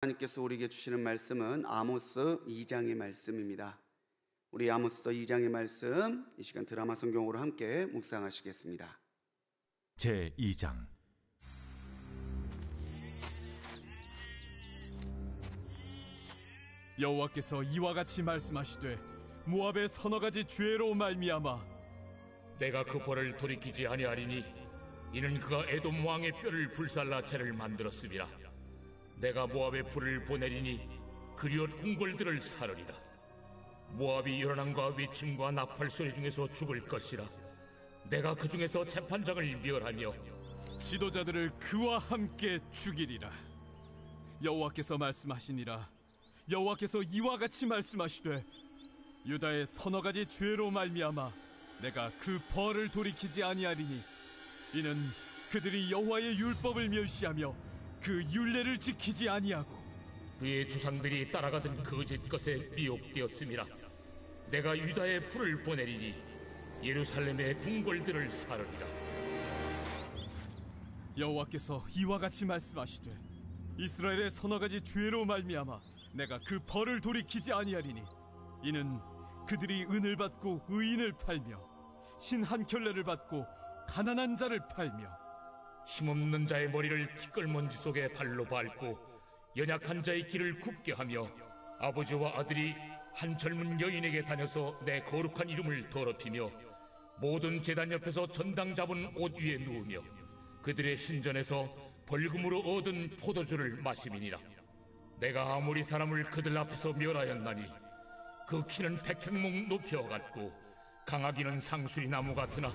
하나님께서 우리에게 주시는 말씀은 아모스 2장의 말씀입니다. 우리 아모스 2장의 말씀 이 시간 드라마 성경으로 함께 묵상하시겠습니다. 제2장. 여호와께서 이와 같이 말씀하시되 모압의 서너 가지 죄로 말미암아 내가 그 벌을 돌이키지 아니하리니 이는 그가 에돔 왕의 뼈를 불살라 채를 만들었음이라. 내가 모압의 불을 보내리니 그리옷 궁궐들을 사르리라. 모압이 요란함과 외침과 나팔 소리 중에서 죽을 것이라. 내가 그 중에서 재판장을 멸하며 지도자들을 그와 함께 죽이리라. 여호와께서 말씀하시니라. 여호와께서 이와 같이 말씀하시되 유다의 서너 가지 죄로 말미암아 내가 그 벌을 돌이키지 아니하리니 이는 그들이 여호와의 율법을 멸시하며 그 율례를 지키지 아니하고 그의 조상들이 따라가던 거짓 것에 미혹되었음이라. 내가 유다의 불을 보내리니 예루살렘의 궁궐들을 사르리라. 여호와께서 이와 같이 말씀하시되 이스라엘의 서너 가지 죄로 말미암아 내가 그 벌을 돌이키지 아니하리니 이는 그들이 은을 받고 의인을 팔며 신 한 켤레를 받고 가난한 자를 팔며 힘없는 자의 머리를 티끌먼지 속에 발로 밟고 연약한 자의 길을 굽게 하며 아버지와 아들이 한 젊은 여인에게 다녀서 내 거룩한 이름을 더럽히며 모든 제단 옆에서 전당 잡은 옷 위에 누우며 그들의 신전에서 벌금으로 얻은 포도주를 마심이니라. 내가 아무리 사람을 그들 앞에서 멸하였나니 그 키는 백향목 높이와 같고 강하기는 상수리 나무 같으나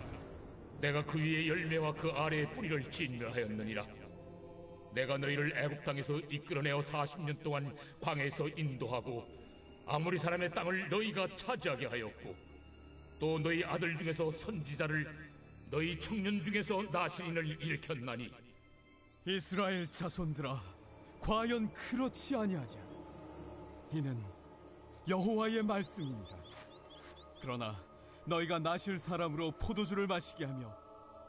내가 그 위에 열매와 그 아래에 뿌리를 진멸하였느니라. 내가 너희를 애굽 땅에서 이끌어내어 40년 동안 광야에서 인도하고 아무리 사람의 땅을 너희가 차지하게 하였고 또 너희 아들 중에서 선지자를 너희 청년 중에서 나신인을 일으켰나니 이스라엘 자손들아 과연 그렇지 아니하냐. 이는 여호와의 말씀입니다. 그러나 너희가 나실 사람으로 포도주를 마시게 하며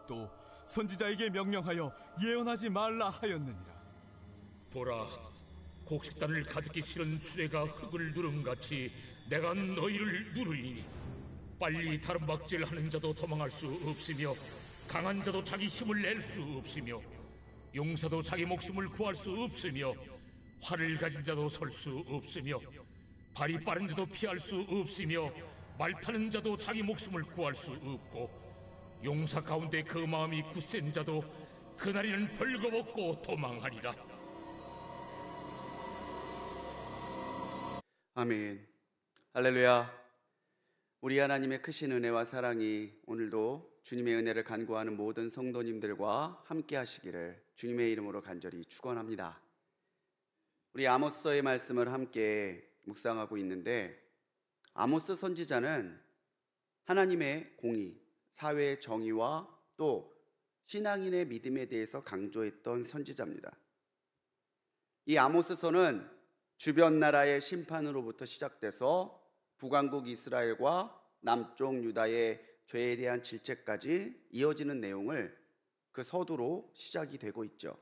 또 선지자에게 명령하여 예언하지 말라 하였느니라. 보라, 곡식단을 가득히 실은 수레가 흙을 누름같이 내가 너희를 누르리니 빨리 다름박질하는 자도 도망할 수 없으며 강한 자도 자기 힘을 낼 수 없으며 용사도 자기 목숨을 구할 수 없으며 활을 가진 자도 설 수 없으며 발이 빠른 자도 피할 수 없으며 말 타는 자도 자기 목숨을 구할 수 없고 용사 가운데 그 마음이 굳센 자도 그날에는 벌거벗고 도망하리라. 아멘. 할렐루야. 우리 하나님의 크신 은혜와 사랑이 오늘도 주님의 은혜를 간구하는 모든 성도님들과 함께 하시기를 주님의 이름으로 간절히 축원합니다. 우리 아모스의 말씀을 함께 묵상하고 있는데 아모스 선지자는 하나님의 공의, 사회의 정의와 또 신앙인의 믿음에 대해서 강조했던 선지자입니다. 이 아모스서는 주변 나라의 심판으로부터 시작돼서 북왕국 이스라엘과 남쪽 유다의 죄에 대한 질책까지 이어지는 내용을 그 서두로 시작이 되고 있죠.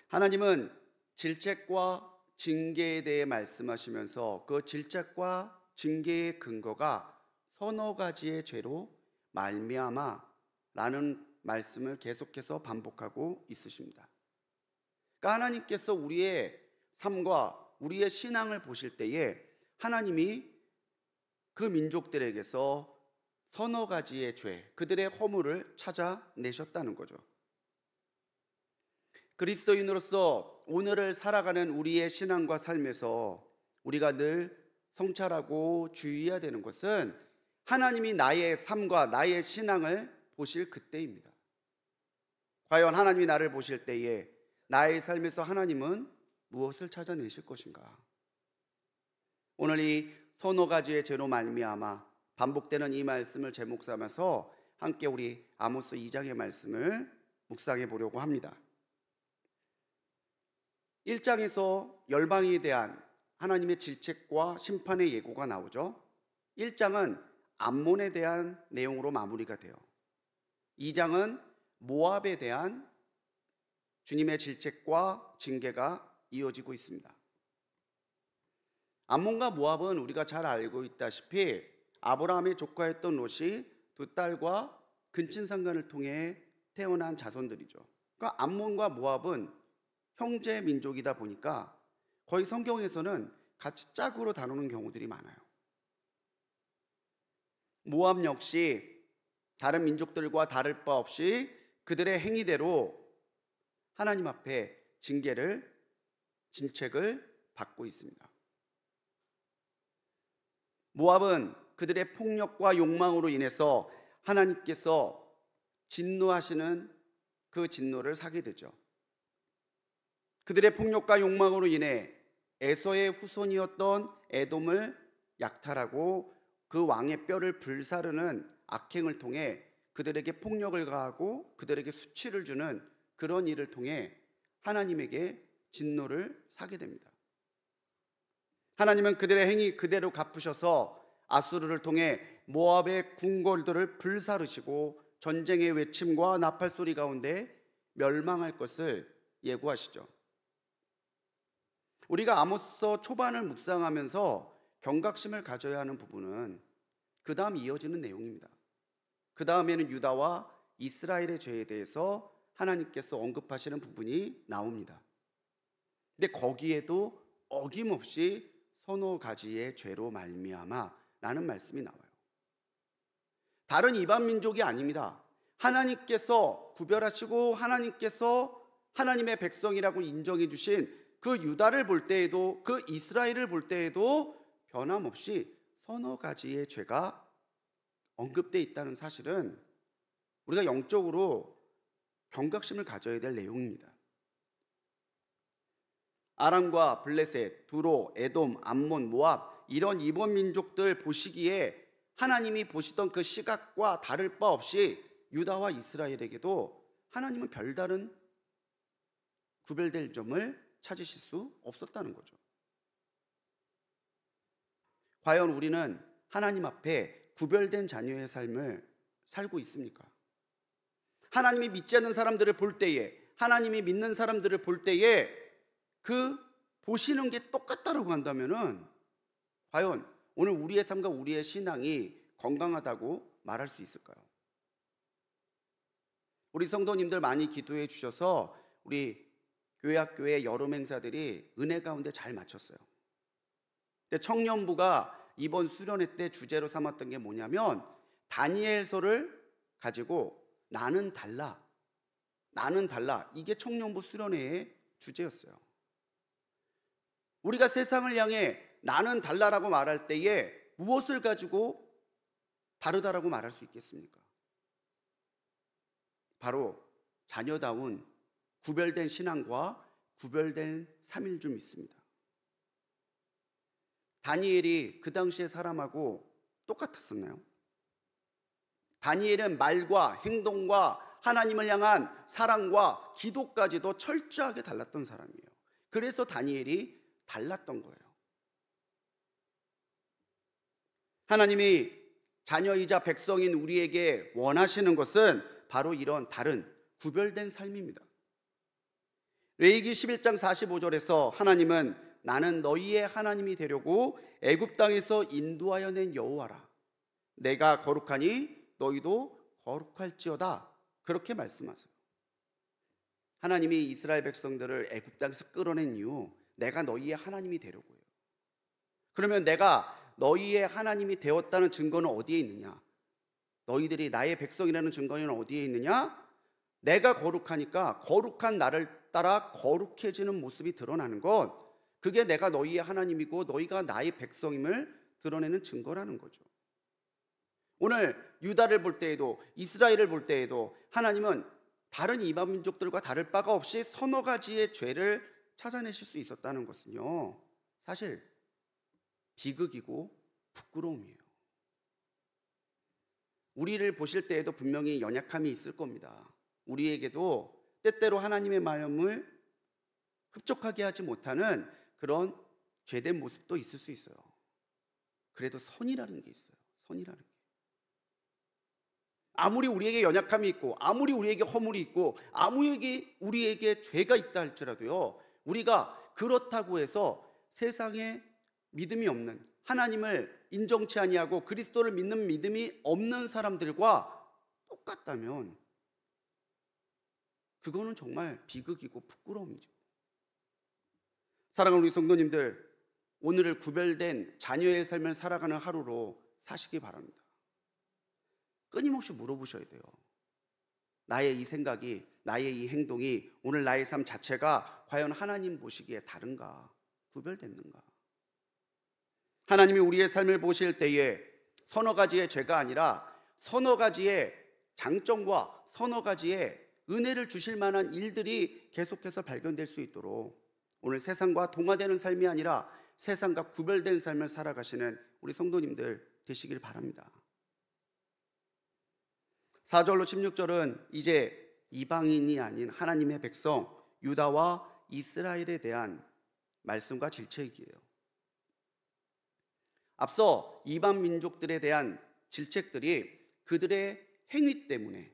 하나님은 질책과 징계에 대해 말씀하시면서 그 질책과 징계의 근거가 서너 가지의 죄로 말미암아라는 말씀을 계속해서 반복하고 있으십니다. 그러니까 하나님께서 우리의 삶과 우리의 신앙을 보실 때에 하나님이 그 민족들에게서 서너 가지의 죄, 그들의 허물을 찾아내셨다는 거죠. 그리스도인으로서 오늘을 살아가는 우리의 신앙과 삶에서 우리가 늘 성찰하고 주의해야 되는 것은 하나님이 나의 삶과 나의 신앙을 보실 그때입니다. 과연 하나님이 나를 보실 때에 나의 삶에서 하나님은 무엇을 찾아내실 것인가? 오늘 이 서너 가지의 죄로 말미암아 반복되는 이 말씀을 제목 삼아서 함께 우리 아모스 2장의 말씀을 묵상해 보려고 합니다. 1장에서 열방에 대한 하나님의 질책과 심판의 예고가 나오죠. 1장은 암몬에 대한 내용으로 마무리가 돼요. 2장은 모압에 대한 주님의 질책과 징계가 이어지고 있습니다. 암몬과 모압은 우리가 잘 알고 있다시피 아브라함의 조카였던 롯이 두 딸과 근친상간을 통해 태어난 자손들이죠. 그러니까 암몬과 모압은 형제 민족이다 보니까 거의 성경에서는 같이 짝으로 다루는 경우들이 많아요. 모압 역시 다른 민족들과 다를 바 없이 그들의 행위대로 하나님 앞에 진책을 받고 있습니다. 모압은 그들의 폭력과 욕망으로 인해서 하나님께서 진노하시는 그 진노를 사게 되죠. 그들의 폭력과 욕망으로 인해 에서의 후손이었던 에돔을 약탈하고 그 왕의 뼈를 불사르는 악행을 통해 그들에게 폭력을 가하고 그들에게 수치를 주는 그런 일을 통해 하나님에게 진노를 사게 됩니다. 하나님은 그들의 행위 그대로 갚으셔서 아수르를 통해 모압의 궁궐들을 불사르시고 전쟁의 외침과 나팔 소리 가운데 멸망할 것을 예고하시죠. 우리가 아모스서 초반을 묵상하면서 경각심을 가져야 하는 부분은 그 다음 이어지는 내용입니다. 그 다음에는 유다와 이스라엘의 죄에 대해서 하나님께서 언급하시는 부분이 나옵니다. 근데 거기에도 어김없이 서너 가지의 죄로 말미암아 라는 말씀이 나와요. 다른 이방 민족이 아닙니다. 하나님께서 구별하시고 하나님께서 하나님의 백성이라고 인정해 주신 그 유다를 볼 때에도 그 이스라엘을 볼 때에도 변함없이 서너 가지의 죄가 언급되어 있다는 사실은 우리가 영적으로 경각심을 가져야 될 내용입니다. 아람과 블레셋, 두로, 에돔, 암몬, 모압 이런 이방 민족들 보시기에 하나님이 보시던 그 시각과 다를 바 없이 유다와 이스라엘에게도 하나님은 별다른 구별될 점을 찾으실 수 없었다는 거죠. 과연 우리는 하나님 앞에 구별된 자녀의 삶을 살고 있습니까? 하나님이 믿지 않는 사람들을 볼 때에, 하나님이 믿는 사람들을 볼 때에 그 보시는 게 똑같다고 한다면은 과연 오늘 우리의 삶과 우리의 신앙이 건강하다고 말할 수 있을까요? 우리 성도님들 많이 기도해 주셔서 우리 교회 학교의 여름 행사들이 은혜 가운데 잘 마쳤어요. 근데 청년부가 이번 수련회 때 주제로 삼았던 게 뭐냐면 다니엘서를 가지고 나는 달라 이게 청년부 수련회의 주제였어요. 우리가 세상을 향해 나는 달라라고 말할 때에 무엇을 가지고 다르다라고 말할 수 있겠습니까? 바로 자녀다운 구별된 신앙과 구별된 삶일 줄 믿습니다. 다니엘이 그 당시의 사람하고 똑같았었나요? 다니엘은 말과 행동과 하나님을 향한 사랑과 기도까지도 철저하게 달랐던 사람이에요. 그래서 다니엘이 달랐던 거예요. 하나님이 자녀이자 백성인 우리에게 원하시는 것은 바로 이런 다른 구별된 삶입니다. 레위기 11장 45절에서 하나님은 나는 너희의 하나님이 되려고 애굽 땅에서 인도하여 낸 여호와라. 내가 거룩하니 너희도 거룩할지어다. 그렇게 말씀하세요. 하나님이 이스라엘 백성들을 애굽 땅에서 끌어낸 이유, 내가 너희의 하나님이 되려고요. 그러면 내가 너희의 하나님이 되었다는 증거는 어디에 있느냐? 너희들이 나의 백성이라는 증거는 어디에 있느냐? 내가 거룩하니까 거룩한 나를 따라 거룩해지는 모습이 드러나는 것, 그게 내가 너희의 하나님이고 너희가 나의 백성임을 드러내는 증거라는 거죠. 오늘 유다를 볼 때에도 이스라엘을 볼 때에도 하나님은 다른 이방 민족들과 다를 바가 없이 서너 가지의 죄를 찾아내실 수 있었다는 것은요, 사실 비극이고 부끄러움이에요. 우리를 보실 때에도 분명히 연약함이 있을 겁니다. 우리에게도 때때로 하나님의 마음을 흡족하게 하지 못하는 그런 죄된 모습도 있을 수 있어요. 그래도 선이라는 게 있어요. 선이라는 게. 아무리 우리에게 연약함이 있고 아무리 우리에게 허물이 있고 아무리 우리에게 죄가 있다 할지라도요, 우리가 그렇다고 해서 세상에 믿음이 없는, 하나님을 인정치 아니하고 그리스도를 믿는 믿음이 없는 사람들과 똑같다면 그거는 정말 비극이고 부끄러움이죠. 사랑하는 우리 성도님들, 오늘을 구별된 자녀의 삶을 살아가는 하루로 사시기 바랍니다. 끊임없이 물어보셔야 돼요. 나의 이 생각이, 나의 이 행동이, 오늘 나의 삶 자체가 과연 하나님 보시기에 다른가, 구별됐는가? 하나님이 우리의 삶을 보실 때에 서너 가지의 죄가 아니라 서너 가지의 장점과 서너 가지의 은혜를 주실 만한 일들이 계속해서 발견될 수 있도록 오늘 세상과 동화되는 삶이 아니라 세상과 구별된 삶을 살아가시는 우리 성도님들 되시길 바랍니다. 4절로 16절은 이제 이방인이 아닌 하나님의 백성 유다와 이스라엘에 대한 말씀과 질책이에요. 앞서 이방 민족들에 대한 질책들이 그들의 행위 때문에,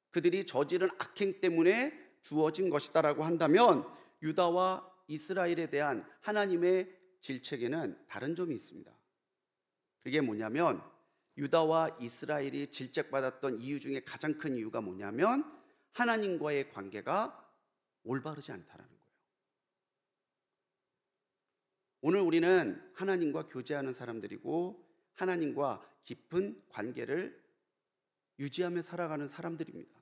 그들이 저지른 악행 때문에 주어진 것이다라고 한다면 유다와 이스라엘에 대한 하나님의 질책에는 다른 점이 있습니다. 그게 뭐냐면 유다와 이스라엘이 질책받았던 이유 중에 가장 큰 이유가 뭐냐면 하나님과의 관계가 올바르지 않다라는 거예요. 오늘 우리는 하나님과 교제하는 사람들이고 하나님과 깊은 관계를 유지하며 살아가는 사람들입니다.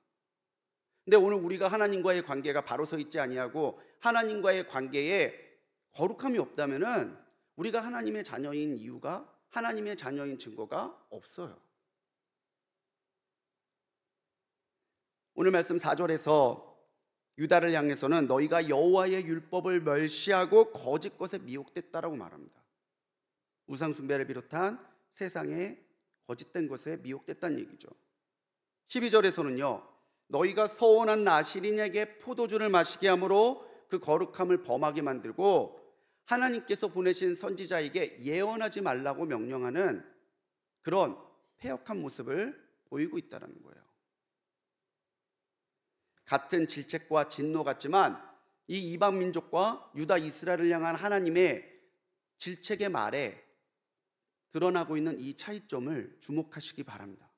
근데 오늘 우리가 하나님과의 관계가 바로 서 있지 아니하고 하나님과의 관계에 거룩함이 없다면은 우리가 하나님의 자녀인 이유가, 하나님의 자녀인 증거가 없어요. 오늘 말씀 4절에서 유다를 향해서는 너희가 여호와의 율법을 멸시하고 거짓 것에 미혹됐다라고 말합니다. 우상 숭배를 비롯한 세상의 거짓된 것에 미혹됐다는 얘기죠. 12절에서는요, 너희가 서원한 나시린에게 포도주를 마시게 함으로 그 거룩함을 범하게 만들고 하나님께서 보내신 선지자에게 예언하지 말라고 명령하는 그런 패역한 모습을 보이고 있다는 거예요. 같은 질책과 진노 같지만 이 이방 민족과 유다 이스라엘을 향한 하나님의 질책의 말에 드러나고 있는 이 차이점을 주목하시기 바랍니다.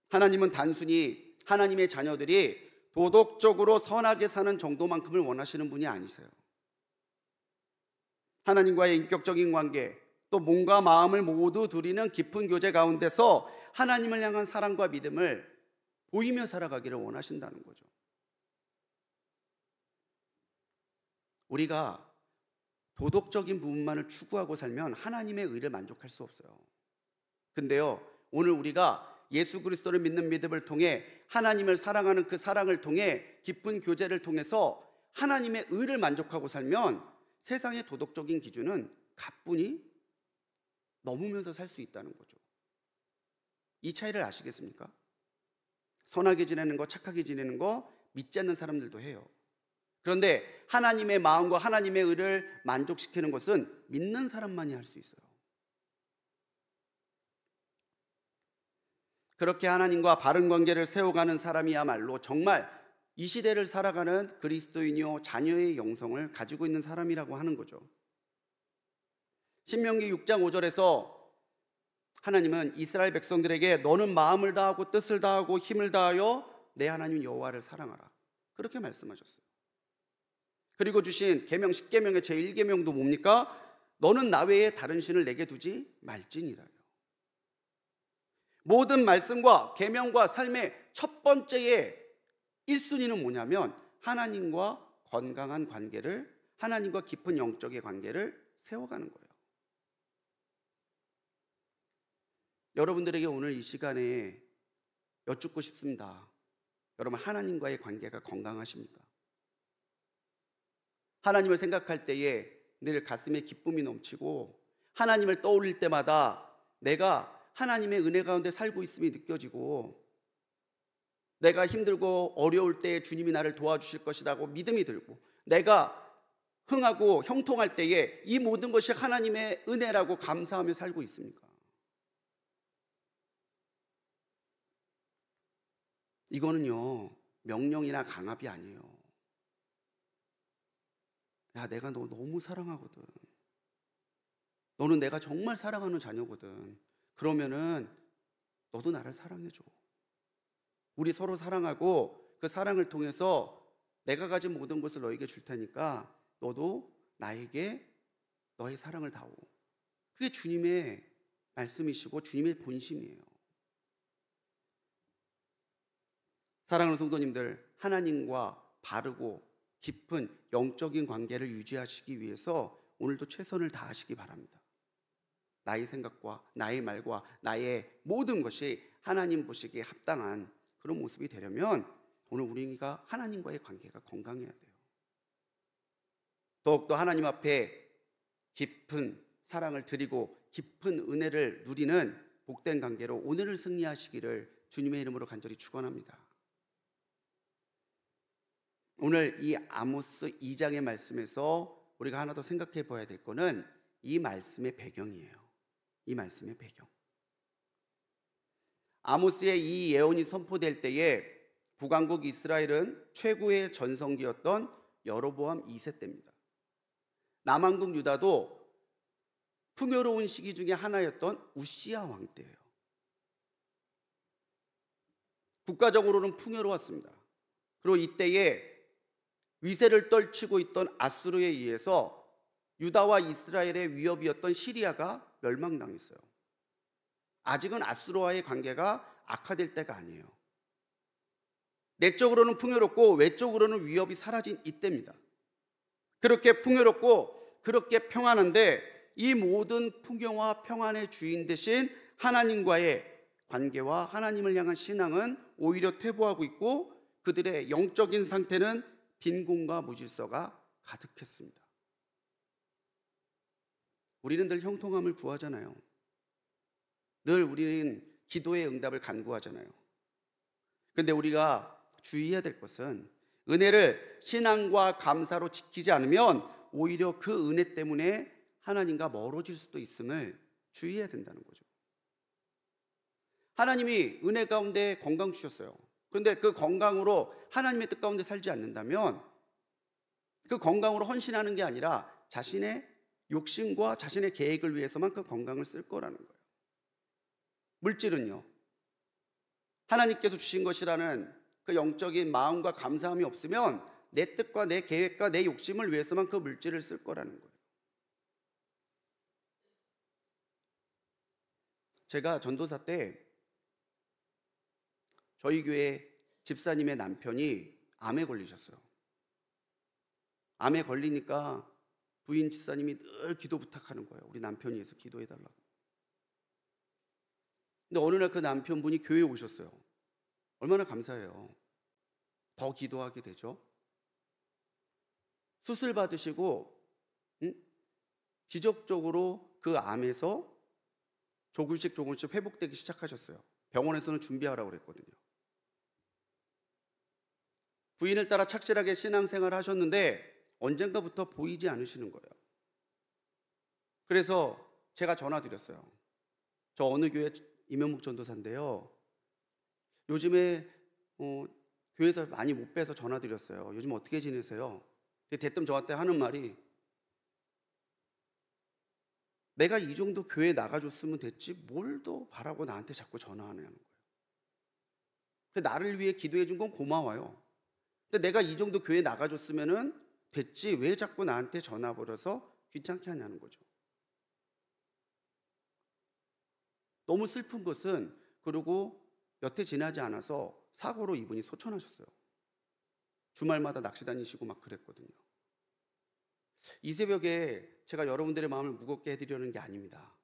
하나님은 단순히 하나님의 자녀들이 도덕적으로 선하게 사는 정도만큼을 원하시는 분이 아니세요. 하나님과의 인격적인 관계, 또 몸과 마음을 모두 드리는 깊은 교제 가운데서 하나님을 향한 사랑과 믿음을 보이며 살아가기를 원하신다는 거죠. 우리가 도덕적인 부분만을 추구하고 살면 하나님의 의를 만족할 수 없어요. 근데요, 오늘 우리가 예수 그리스도를 믿는 믿음을 통해 하나님을 사랑하는 그 사랑을 통해 깊은 교제를 통해서 하나님의 의를 만족하고 살면 세상의 도덕적인 기준은 가뿐히 넘으면서 살 수 있다는 거죠. 이 차이를 아시겠습니까? 선하게 지내는 거, 착하게 지내는 거 믿지 않는 사람들도 해요. 그런데 하나님의 마음과 하나님의 의를 만족시키는 것은 믿는 사람만이 할 수 있어요. 그렇게 하나님과 바른 관계를 세워가는 사람이야말로 정말 이 시대를 살아가는 그리스도인이요 자녀의 영성을 가지고 있는 사람이라고 하는 거죠. 신명기 6장 5절에서 하나님은 이스라엘 백성들에게 너는 마음을 다하고 뜻을 다하고 힘을 다하여 내 하나님 여호와를 사랑하라, 그렇게 말씀하셨어요. 그리고 주신 계명 10계명의 제1계명도 뭡니까? 너는 나 외에 다른 신을 내게 두지 말지니라요. 모든 말씀과 계명과 삶의 첫 번째의 1순위는 뭐냐면 하나님과 건강한 관계를, 하나님과 깊은 영적의 관계를 세워가는 거예요. 여러분들에게 오늘 이 시간에 여쭙고 싶습니다. 여러분, 하나님과의 관계가 건강하십니까? 하나님을 생각할 때에 늘 가슴에 기쁨이 넘치고 하나님을 떠올릴 때마다 내가 하나님의 은혜 가운데 살고 있음이 느껴지고 내가 힘들고 어려울 때 주님이 나를 도와주실 것이라고 믿음이 들고 내가 흥하고 형통할 때에 이 모든 것이 하나님의 은혜라고 감사하며 살고 있습니까? 이거는요 명령이나 강압이 아니에요. 야, 내가 너 너무 사랑하거든. 너는 내가 정말 사랑하는 자녀거든. 그러면은 너도 나를 사랑해줘. 우리 서로 사랑하고 그 사랑을 통해서 내가 가진 모든 것을 너에게 줄 테니까 너도 나에게 너의 사랑을 다오. 그게 주님의 말씀이시고 주님의 본심이에요. 사랑하는 성도님들, 하나님과 바르고 깊은 영적인 관계를 유지하시기 위해서 오늘도 최선을 다하시기 바랍니다. 나의 생각과 나의 말과 나의 모든 것이 하나님 보시기에 합당한 그런 모습이 되려면 오늘 우리가 하나님과의 관계가 건강해야 돼요. 더욱더 하나님 앞에 깊은 사랑을 드리고 깊은 은혜를 누리는 복된 관계로 오늘을 승리하시기를 주님의 이름으로 간절히 축원합니다. 오늘 이 아모스 2장의 말씀에서 우리가 하나 더 생각해 봐야 될 거는 이 말씀의 배경이에요. 이 말씀의 배경. 아모스의 이 예언이 선포될 때에 북왕국 이스라엘은 최고의 전성기였던 여로보암 2세 때입니다. 남왕국 유다도 풍요로운 시기 중에 하나였던 우시야 왕 때예요. 국가적으로는 풍요로웠습니다. 그리고 이때에 위세를 떨치고 있던 아수르에 의해서 유다와 이스라엘의 위협이었던 시리아가 멸망당했어요. 아직은 아수르와의 관계가 악화될 때가 아니에요. 내적으로는 풍요롭고 외적으로는 위협이 사라진 이때입니다. 그렇게 풍요롭고 그렇게 평안한데 이 모든 풍요와 평안의 주인 되신 하나님과의 관계와 하나님을 향한 신앙은 오히려 퇴보하고 있고 그들의 영적인 상태는 빈곤과 무질서가 가득했습니다. 우리는 늘 형통함을 구하잖아요. 늘 우리는 기도의 응답을 간구하잖아요. 그런데 우리가 주의해야 될 것은 은혜를 신앙과 감사로 지키지 않으면 오히려 그 은혜 때문에 하나님과 멀어질 수도 있음을 주의해야 된다는 거죠. 하나님이 은혜 가운데 건강 주셨어요. 그런데 그 건강으로 하나님의 뜻 가운데 살지 않는다면 그 건강으로 헌신하는 게 아니라 자신의 욕심과 자신의 계획을 위해서만 그 건강을 쓸 거라는 거예요. 물질은요, 하나님께서 주신 것이라는 그 영적인 마음과 감사함이 없으면 내 뜻과 내 계획과 내 욕심을 위해서만 그 물질을 쓸 거라는 거예요. 제가 전도사 때 저희 교회 집사님의 남편이 암에 걸리셨어요. 암에 걸리니까 부인 집사님이 늘 기도 부탁하는 거예요. 우리 남편이 위해서 기도해달라고. 근데 어느 날 그 남편분이 교회에 오셨어요. 얼마나 감사해요. 더 기도하게 되죠. 수술 받으시고 기적적으로 그 암에서 조금씩 회복되기 시작하셨어요. 병원에서는 준비하라고 그랬거든요. 부인을 따라 착실하게 신앙생활을 하셨는데 언젠가부터 보이지 않으시는 거예요. 그래서 제가 전화드렸어요. 저 어느 교회 이명묵 전도사인데요. 요즘에 교회에서 많이 못 뵈서 전화드렸어요. 요즘 어떻게 지내세요? 대뜸 저한테 하는 말이 내가 이 정도 교회 나가줬으면 됐지 뭘 더 바라고 나한테 자꾸 전화하냐는 거예요. 나를 위해 기도해 준 건 고마워요. 근데 내가 이 정도 교회 나가줬으면 됐지 왜 자꾸 나한테 전화 걸어서 귀찮게 하냐는 거죠. 너무 슬픈 것은 그리고 몇 해 지나지 않아서 사고로 이분이 소천하셨어요. 주말마다 낚시 다니시고 막 그랬거든요. 이 새벽에 제가 여러분들의 마음을 무겁게 해드리려는 게 아닙니다.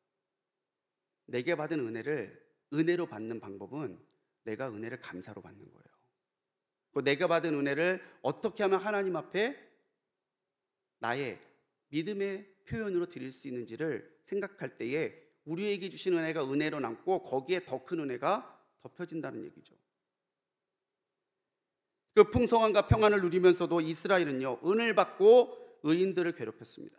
내게 받은 은혜를 은혜로 받는 방법은 내가 은혜를 감사로 받는 거예요. 내가 받은 은혜를 어떻게 하면 하나님 앞에 나의 믿음의 표현으로 드릴 수 있는지를 생각할 때에 우리에게 주신 은혜가 은혜로 남고 거기에 더 큰 은혜가 덮여진다는 얘기죠. 그 풍성함과 평안을 누리면서도 이스라엘은요, 은을 받고 의인들을 괴롭혔습니다.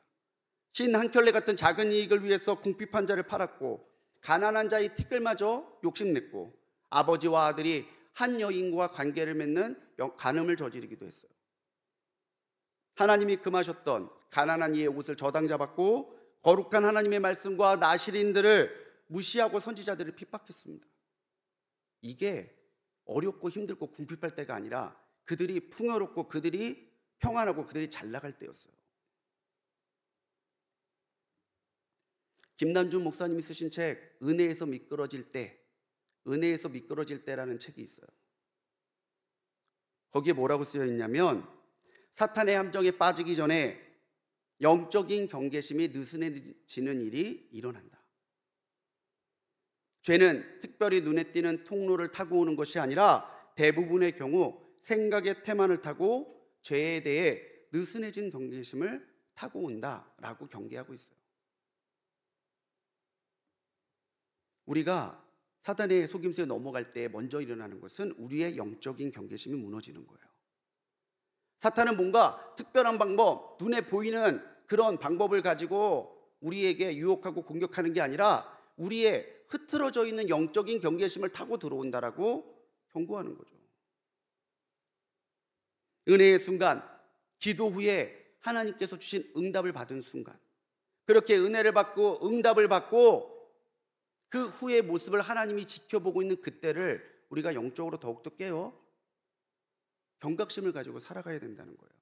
신 한 켤레 같은 작은 이익을 위해서 궁핍한 자를 팔았고 가난한 자의 티끌마저 욕심냈고 아버지와 아들이 한 여인과 관계를 맺는 간음을 저지르기도 했어요. 하나님이 금하셨던 가난한 이의 옷을 저당 잡았고 거룩한 하나님의 말씀과 나실인들을 무시하고 선지자들을 핍박했습니다. 이게 어렵고 힘들고 궁핍할 때가 아니라 그들이 풍요롭고 그들이 평안하고 그들이 잘 나갈 때였어요. 김남준 목사님이 쓰신 책 은혜에서 미끄러질 때라는 책이 있어요. 거기에 뭐라고 쓰여 있냐면 사탄의 함정에 빠지기 전에 영적인 경계심이 느슨해지는 일이 일어난다. 죄는 특별히 눈에 띄는 통로를 타고 오는 것이 아니라 대부분의 경우 생각의 태만을 타고 죄에 대해 느슨해진 경계심을 타고 온다라고 경계하고 있어요. 우리가 사단의 속임수에 넘어갈 때 먼저 일어나는 것은 우리의 영적인 경계심이 무너지는 거예요. 사탄은 뭔가 특별한 방법, 눈에 보이는 그런 방법을 가지고 우리에게 유혹하고 공격하는 게 아니라 우리의 흐트러져 있는 영적인 경계심을 타고 들어온다라고 경고하는 거죠. 은혜의 순간, 기도 후에 하나님께서 주신 응답을 받은 순간, 그렇게 은혜를 받고 응답을 받고 그 후의 모습을 하나님이 지켜보고 있는 그때를 우리가 영적으로 더욱더 깨어 경각심을 가지고 살아가야 된다는 거예요.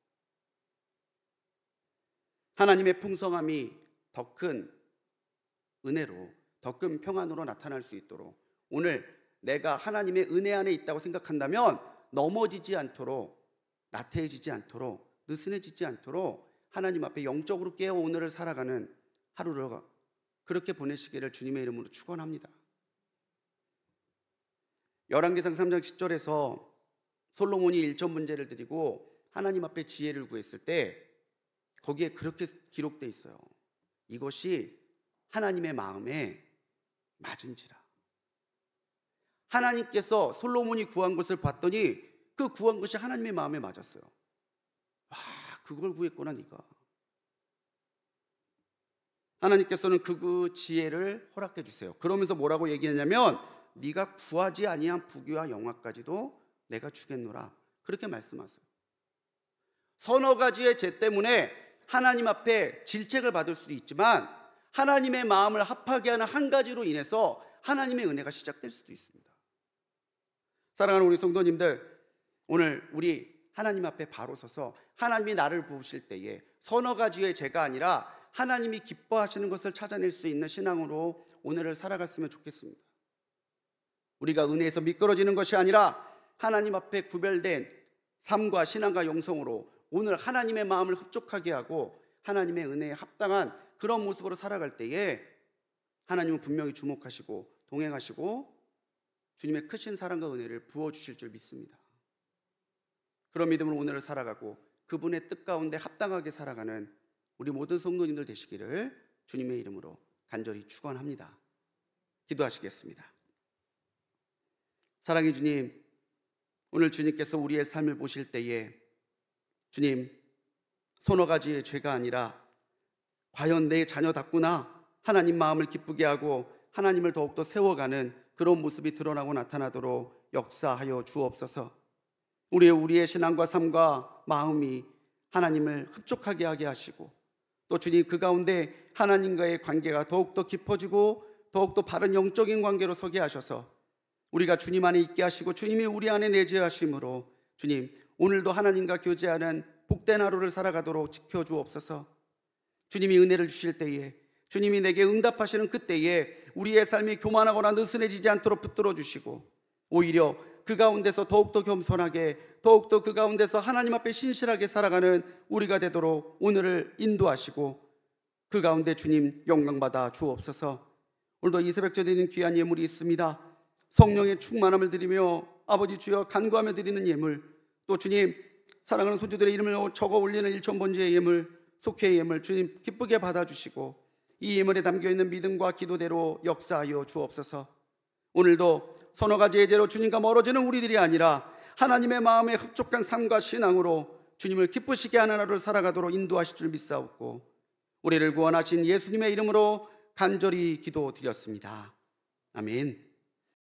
하나님의 풍성함이 더 큰 은혜로, 더 큰 평안으로 나타날 수 있도록 오늘 내가 하나님의 은혜 안에 있다고 생각한다면 넘어지지 않도록, 나태해지지 않도록, 느슨해지지 않도록 하나님 앞에 영적으로 깨어 오늘을 살아가는 하루를 그렇게 보내시기를 주님의 이름으로 축원합니다. 열왕기상 3장 10절에서 솔로몬이 일천 문제를 드리고 하나님 앞에 지혜를 구했을 때 거기에 그렇게 기록되어 있어요. 이것이 하나님의 마음에 맞은지라. 하나님께서 솔로몬이 구한 것을 봤더니 그 구한 것이 하나님의 마음에 맞았어요. 와, 그걸 구했구나 네가. 하나님께서는 그 지혜를 허락해 주세요. 그러면서 뭐라고 얘기했냐면 네가 구하지 아니한 부귀와 영화까지도 내가 주겠노라, 그렇게 말씀하세요. 서너 가지의 죄 때문에 하나님 앞에 질책을 받을 수도 있지만 하나님의 마음을 합하게 하는 한 가지로 인해서 하나님의 은혜가 시작될 수도 있습니다. 사랑하는 우리 성도님들, 오늘 우리 하나님 앞에 바로 서서 하나님이 나를 부으실 때에 서너 가지의 죄가 아니라 하나님이 기뻐하시는 것을 찾아낼 수 있는 신앙으로 오늘을 살아갔으면 좋겠습니다. 우리가 은혜에서 미끄러지는 것이 아니라 하나님 앞에 구별된 삶과 신앙과 영성으로 오늘 하나님의 마음을 흡족하게 하고 하나님의 은혜에 합당한 그런 모습으로 살아갈 때에 하나님은 분명히 주목하시고 동행하시고 주님의 크신 사랑과 은혜를 부어주실 줄 믿습니다. 그런 믿음으로 오늘을 살아가고 그분의 뜻 가운데 합당하게 살아가는 우리 모든 성도님들 되시기를 주님의 이름으로 간절히 축원합니다. 기도하시겠습니다. 사랑의 주님, 오늘 주님께서 우리의 삶을 보실 때에 주님, 서너 가지의 죄가 아니라 과연 내 자녀답구나 하나님 마음을 기쁘게 하고 하나님을 더욱더 세워가는 그런 모습이 드러나고 나타나도록 역사하여 주옵소서. 우리의 신앙과 삶과 마음이 하나님을 흡족하게 하게 하시고 또 주님 그 가운데 하나님과의 관계가 더욱더 깊어지고 더욱더 바른 영적인 관계로 서게 하셔서 우리가 주님 안에 있게 하시고 주님이 우리 안에 내재하심으로 주님 오늘도 하나님과 교제하는 복된 하루를 살아가도록 지켜주옵소서. 주님이 은혜를 주실 때에 주님이 내게 응답하시는 그때에 우리의 삶이 교만하거나 느슨해지지 않도록 붙들어 주시고 오히려 그 가운데서 더욱더 겸손하게 더욱더 그 가운데서 하나님 앞에 신실하게 살아가는 우리가 되도록 오늘을 인도하시고 그 가운데 주님 영광받아 주옵소서. 오늘도 이 새벽전에 있는 귀한 예물이 있습니다. 성령의 충만함을 드리며 아버지 주여 간구하며 드리는 예물, 또 주님 사랑하는 소주들의 이름을 적어 올리는 일천번제의 예물, 속회의 예물 주님 기쁘게 받아주시고 이 예물에 담겨있는 믿음과 기도대로 역사하여 주옵소서. 오늘도 서너 가지의 죄로 주님과 멀어지는 우리들이 아니라 하나님의 마음에 흡족한 삶과 신앙으로 주님을 기쁘시게 하는 하루를 살아가도록 인도하실 줄 믿사옵고 우리를 구원하신 예수님의 이름으로 간절히 기도드렸습니다. 아멘.